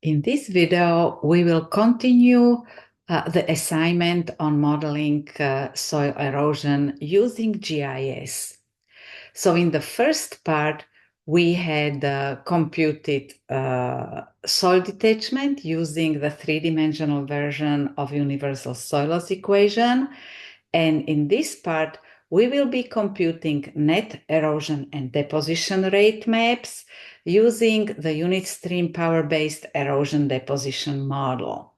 In this video, we will continue the assignment on modeling soil erosion using GIS. So in the first part, we had computed soil detachment using the three-dimensional version of universal soil loss equation. And in this part, we will be computing net erosion and deposition rate maps using the unit stream power-based erosion deposition model.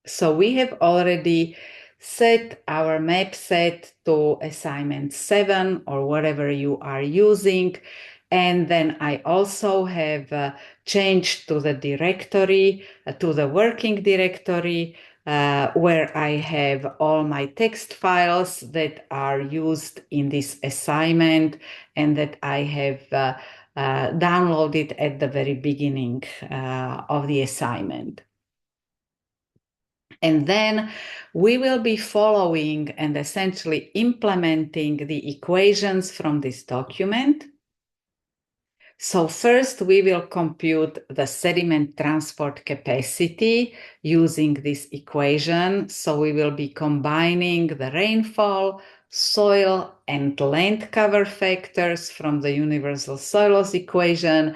So we have already set our map set to assignment 7 or whatever you are using. And then I also have changed to the directory, to the working directory, where I have all my text files that are used in this assignment and that I have downloaded at the very beginning of the assignment. And then we will be following and essentially implementing the equations from this document. So first we will compute the sediment transport capacity using this equation. So we will be combining the rainfall, soil, and land cover factors from the universal soil loss equation.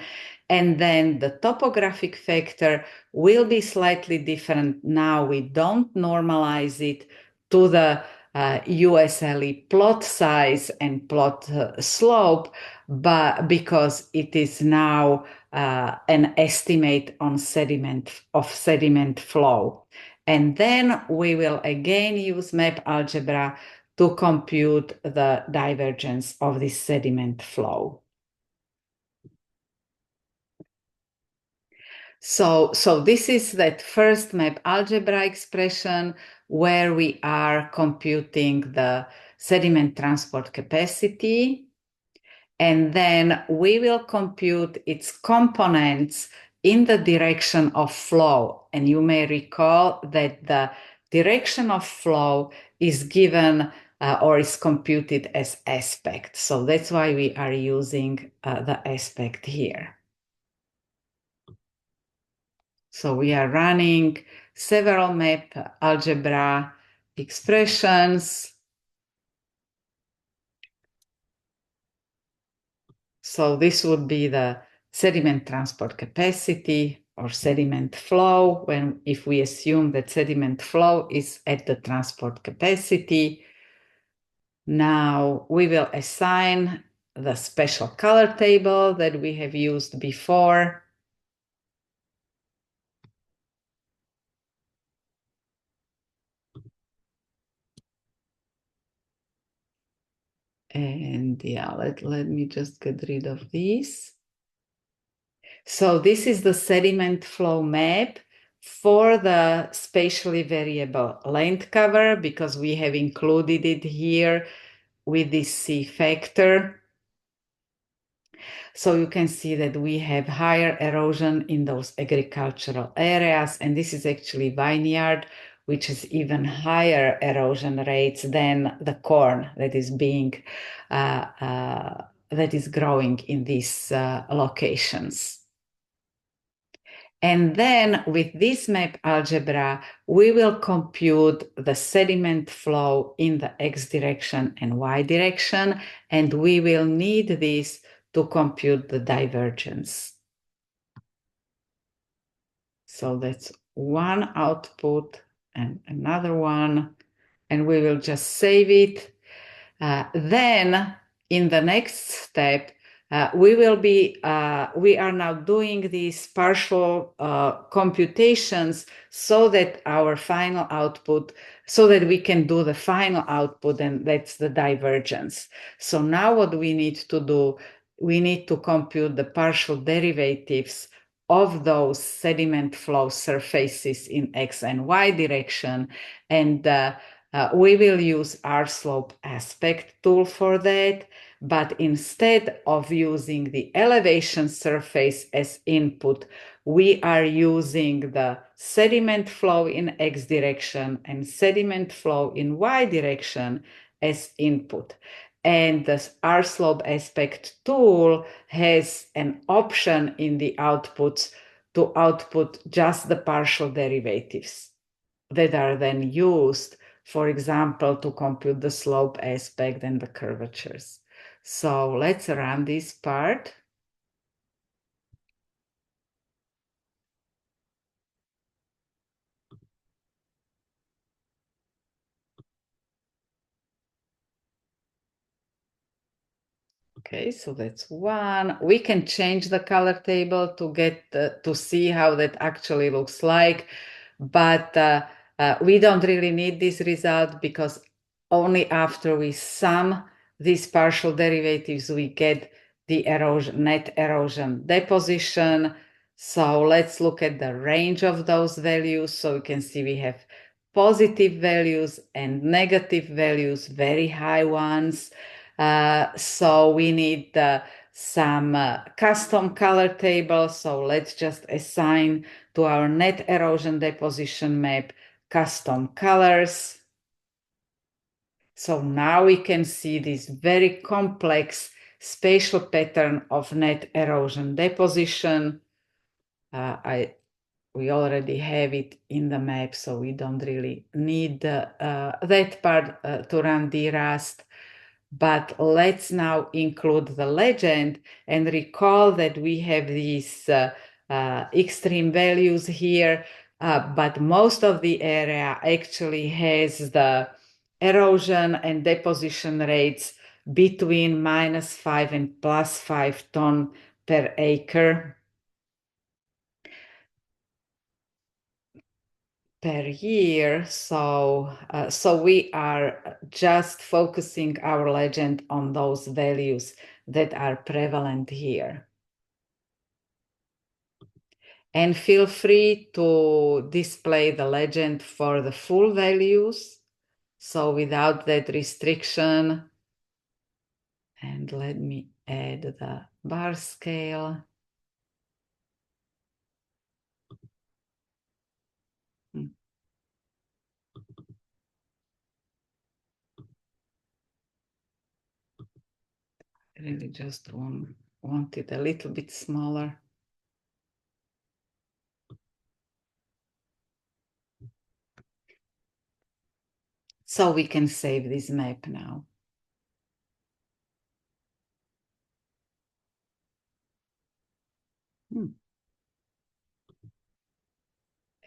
And then the topographic factor will be slightly different. Now we don't normalize it to the USLE plot size and plot slope, but because it is now an estimate on sediment flow. And then we will again use map algebra to compute the divergence of this sediment flow. So this is that first map algebra expression where we are computing the sediment transport capacity. And then we will compute its components in the direction of flow. And you may recall that the direction of flow is given or is computed as aspect. So that's why we are using the aspect here. So we are running several map algebra expressions. So this would be the sediment transport capacity or sediment flow if we assume that sediment flow is at the transport capacity. Now we will assign the special color table that we have used before. And yeah, let me just get rid of these. So this is the sediment flow map for the spatially variable land cover, because we have included it here with this C factor. So you can see that we have higher erosion in those agricultural areas, and this is actually vineyard, which is even higher erosion rates than the corn that is being that is growing in these locations. And then with this map algebra, we will compute the sediment flow in the X direction and Y direction, and we will need this to compute the divergence. So that's one output and another one, and we will just save it. Then in the next step, we are now doing these partial computations so that our final output, so that we can do the final output, and that's the divergence. So now what we need to do, we need to compute the partial derivatives of those sediment flow surfaces in X and Y direction, and we will use our slope aspect tool for that, but instead of using the elevation surface as input, we are using the sediment flow in X direction and sediment flow in Y direction as input. And the R slope aspect tool has an option in the outputs to output just the partial derivatives that are then used, for example, to compute the slope aspect and the curvatures. So let's run this part. Okay, so that's one. We can change the color table to get to see how that actually looks like, but we don't really need this result because only after we sum these partial derivatives we get the erosion, net erosion deposition. So let's look at the range of those values. So you can see we have positive values and negative values, very high ones. So we need some custom color table. So let's just assign to our net erosion deposition map custom colors. So now we can see this very complex spatial pattern of net erosion deposition. We already have it in the map, so we don't really need that part to run DRAST. But let's now include the legend and recall that we have these extreme values here, but most of the area actually has the erosion and deposition rates between -5 and +5 ton per acre per year. So we are just focusing our legend on those values that are prevalent here. And feel free to display the legend for the full values, so without that restriction. And let me add the bar scale. I really just want it a little bit smaller. So we can save this map now.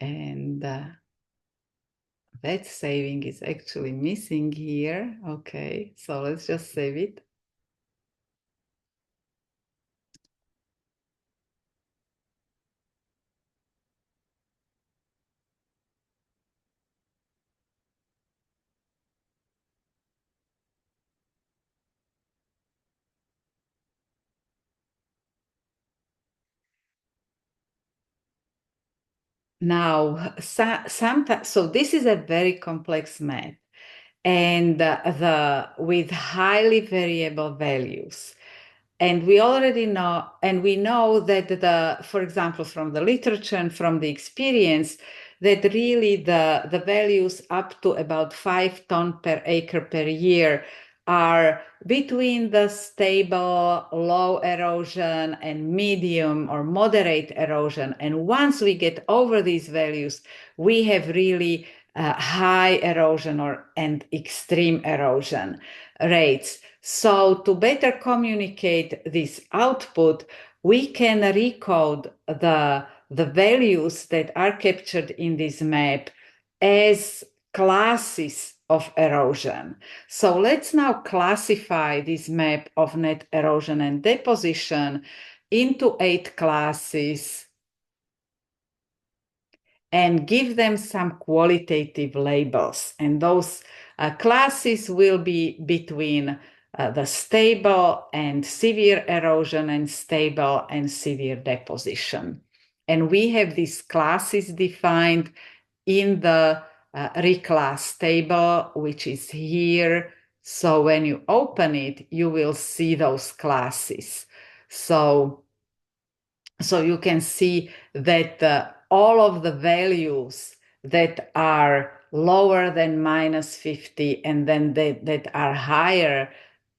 And that saving is actually missing here. Okay, so let's just save it. Now, sometimes, so this is a very complex map, and with highly variable values. And we already know, and we know that for example, from the literature and from the experience, that really the values up to about 5 ton per acre per year are between the stable, low erosion and medium or moderate erosion. And once we get over these values, we have really high erosion and extreme erosion rates. So to better communicate this output, we can recode the values that are captured in this map as classes of erosion. So let's now classify this map of net erosion and deposition into 8 classes and give them some qualitative labels. And those classes will be between the stable and severe erosion and stable and severe deposition. And we have these classes defined in the reclass table, which is here. So when you open it, you will see those classes. So you can see that all of the values that are lower than -50 and then that are higher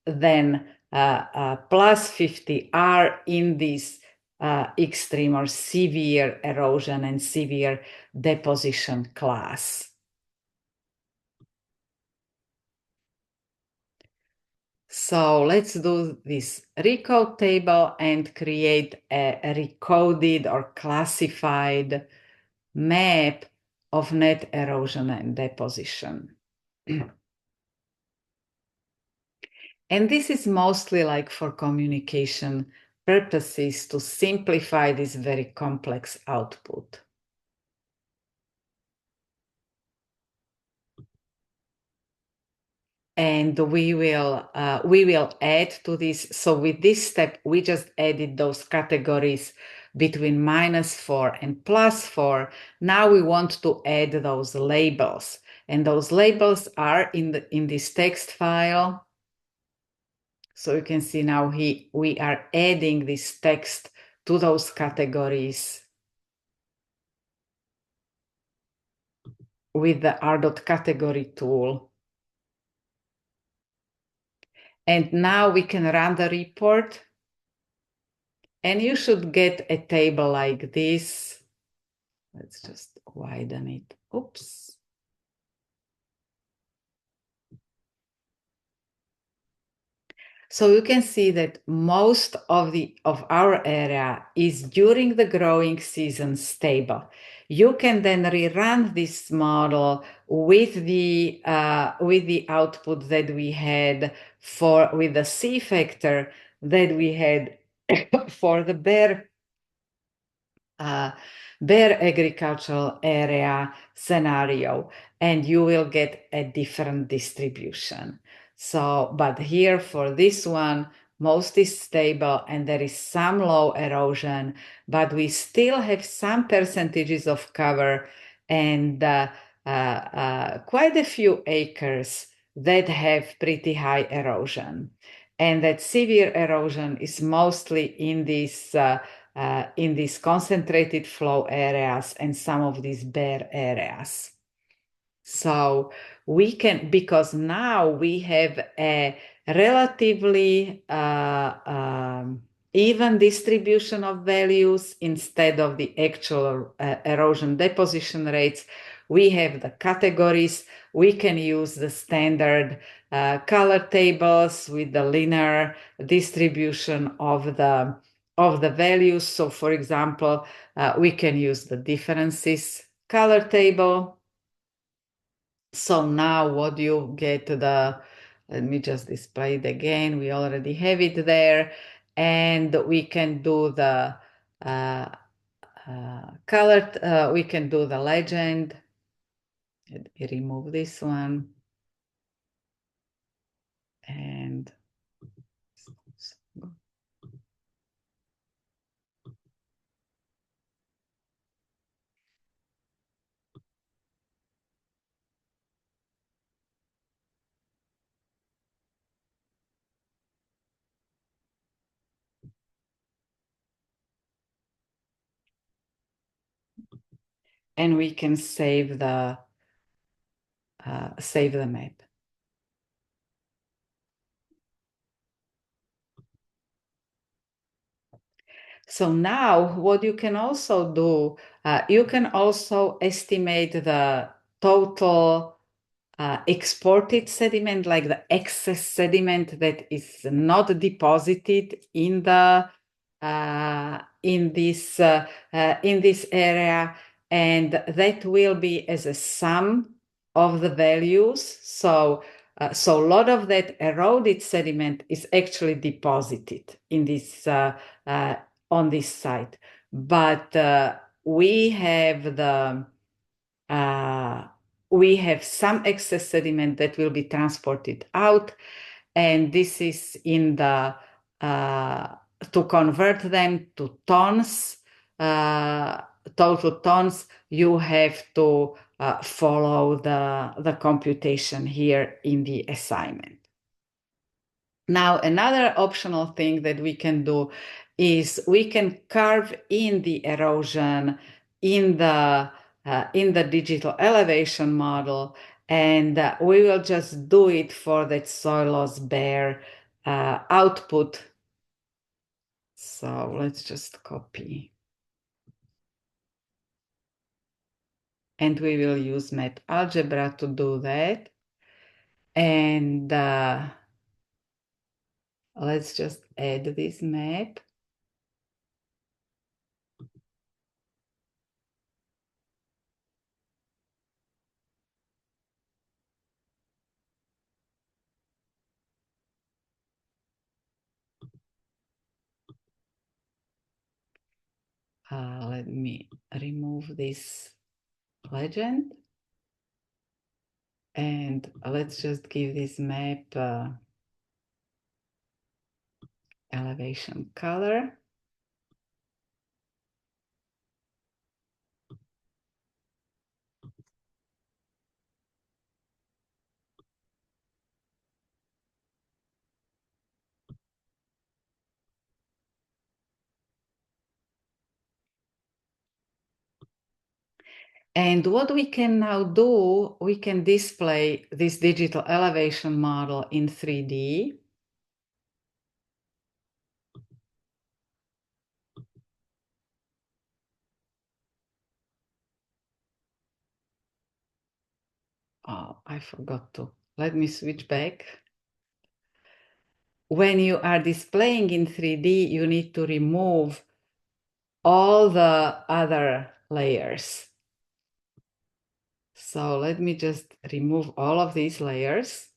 than +50 are in this extreme or severe erosion and severe deposition class. So let's do this recode table and create a recoded or classified map of net erosion and deposition. And this is mostly like for communication purposes to simplify this very complex output. And we will add to this. So with this step, we just added those categories between -4 and +4. Now we want to add those labels, and those labels are in this text file. So you can see now we are adding this text to those categories with the r.category tool. And now we can run the report. And you should get a table like this. Let's just widen it. Oops. So you can see that most of our area is during the growing season stable. You can then rerun this model with the output that we had with the C factor that we had for the bare agricultural area scenario, and you will get a different distribution. So, but here for this one, most is stable and there is some low erosion, but we still have some percentages of cover and quite a few acres that have pretty high erosion. And that severe erosion is mostly in these concentrated flow areas and some of these bare areas. So we can, because now we have a relatively even distribution of values instead of the actual erosion deposition rates. We have the categories. We can use the standard color tables with the linear distribution of the values. So for example, we can use the differences color table. So now what you get let me just display it again. We already have it there. And we can do the color, we can do the legend. Let me remove this one. And we can save the map. So now what you can also do, you can also estimate the total exported sediment, like the excess sediment that is not deposited in this area, and that will be as a sum of the values. So a lot of that eroded sediment is actually deposited in this on this site, but we have some excess sediment that will be transported out, and this is in the to convert them to tons, total tons. You have to follow the computation here in the assignment. Now, another optional thing that we can do is we can carve in the erosion in the digital elevation model, and we will just do it for that soil loss bare output. So let's just copy. And we will use map algebra to do that. And let's just add this map. Let me remove this legend. And let's just give this map elevation color. And what we can now do, we can display this digital elevation model in 3D. Oh, I forgot to. Let me switch back. When you are displaying in 3D, you need to remove all the other layers. So let me just remove all of these layers.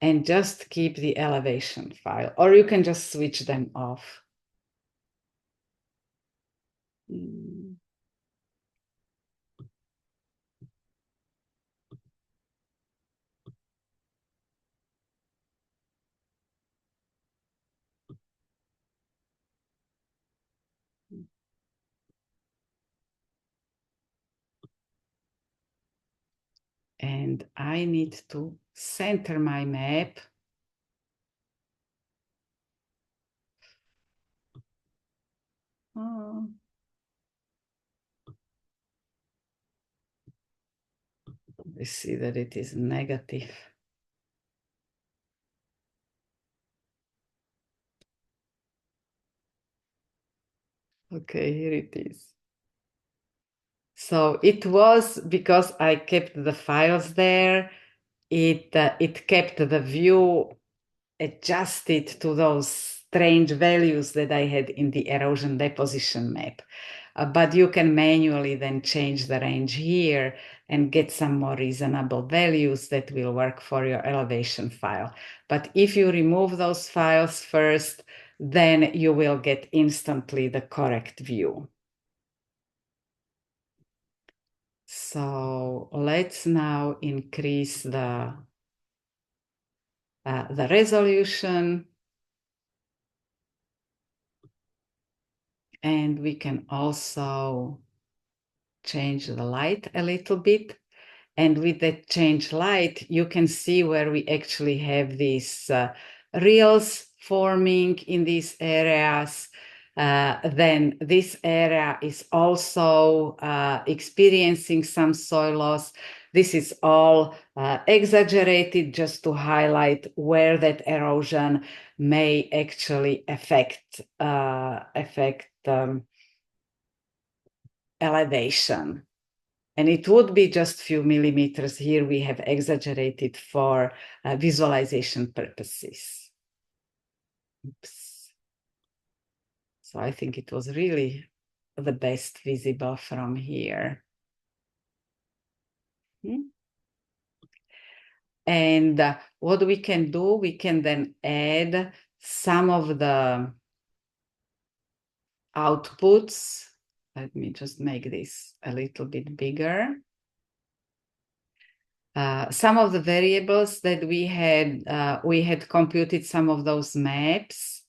And just keep the elevation file, or you can just switch them off. Mm. And I need to center my map. Oh. We see that it is negative. Okay, here it is. So it was because I kept the files there. It kept the view adjusted to those strange values that I had in the erosion deposition map. But you can manually then change the range here and get some more reasonable values that will work for your elevation file. But if you remove those files first, then you will get instantly the correct view. So let's now increase the resolution. And we can also change the light a little bit. And with that change light, you can see where we actually have these rills forming in these areas. Then this area is also experiencing some soil loss. This is all exaggerated just to highlight where that erosion may actually affect elevation. And it would be just few millimeters. Here we have exaggerated for visualization purposes. Oops. So I think it was really the best visible from here. And what we can do, we can then add some of the outputs. Let me just make this a little bit bigger. Some of the variables that we had computed some of those maps.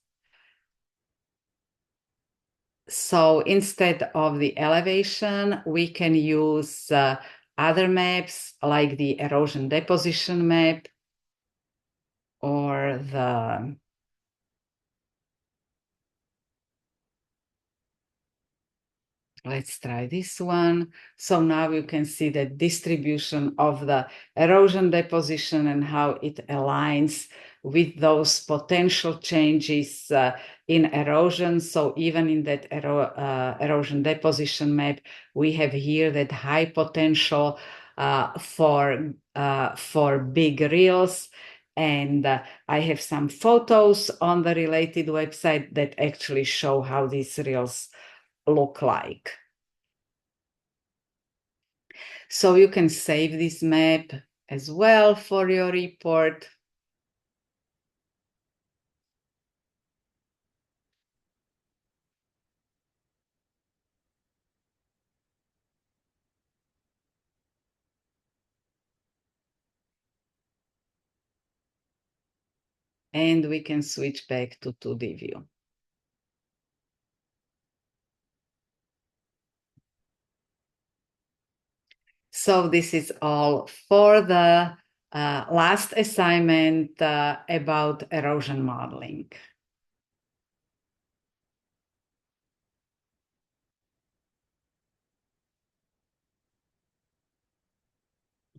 So instead of the elevation, we can use other maps like the erosion deposition map or the Let's try this one. So now you can see the distribution of the erosion deposition and how it aligns with those potential changes in erosion. So even in that erosion deposition map, we have here that high potential for big rills. And I have some photos on the related website that actually show how these rills look like. So you can save this map as well for your report. And we can switch back to 2D view. So this is all for the last assignment about erosion modeling.